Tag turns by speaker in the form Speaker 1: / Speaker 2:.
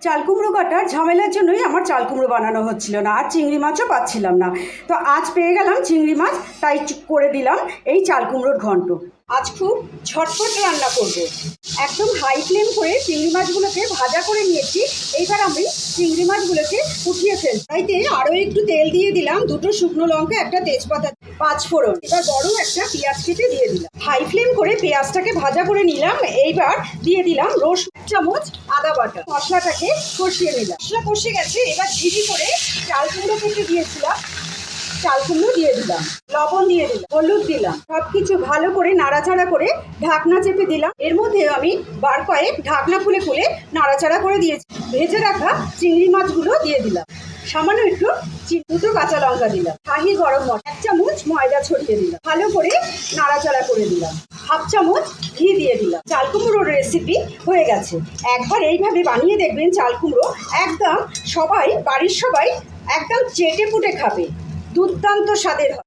Speaker 1: চাল কুমড়ো কাটার ঝামেলার জন্যই আমার চাল কুমড়ো বানানো হচ্ছিল না, আর চিংড়ি মাছও পাচ্ছিলাম না। তো আজ পেয়ে গেলাম চিংড়ি মাছ, তাই করে দিলাম এই চাল কুমড়োর ঘন্ট। আজ খুব ঝটপট রান্না করব। একদম হাই ফ্লেম করে চিংড়ি মাছগুলোকে ভাজা করে নিয়েছি। এইবার আমি চিংড়ি মাছগুলোকে উঠিয়ে ফেলব। তাইতে আরও একটু তেল দিয়ে দিলাম, দুটো শুকনো লঙ্কা, একটা তেজপাতা, 5 ফোড়ন। এবার বড় একটা পেঁয়াজ কেটে দিয়ে দিলাম। হাই ফ্লেম করে পেঁয়াজটাকে ভাজা করে নিলাম। এইবার দিয়ে দিলাম রসুন, 1 চামচ আদা বাটা। মশলাটাকে কষিয়ে নিলাম। মশলা কষে গেছে, এবার ঝিরি করে চাল কুমড়ো কেটে দিয়েছিলাম, চাল কুমড়ো দিয়ে দিলাম, লবণ দিয়ে দিলাম, হলুদ দিলাম, সবকিছু ভালো করে নাড়াচাড়া করে ঢাকনা চেপে দিলাম। এর মধ্যে আমি বার কয়েক ঢাকনা খুলে খুলে নাড়াচাড়া করে দিয়েছি। ভেজে রাখা চিংড়ি মাছগুলো দিয়ে দিলাম, সামান্য একটু দুটো কাঁচা লঙ্কা দিলাম, শাহি গরম মশলা, 1 চামচ ময়দা ছড়িয়ে দিলাম, ভালো করে নাড়াচাড়া করে দিলাম, 1/2 চামচ ঘি দিয়ে দিলাম। চাল কুমড়োর রেসিপি হয়ে গেছে। একবার এইভাবে বানিয়ে দেখবেন, চাল কুমড়ো একদম বাড়ির সবাই একদম চেটে পুটে খাবে, দুর্দান্ত স্বাদের হয়।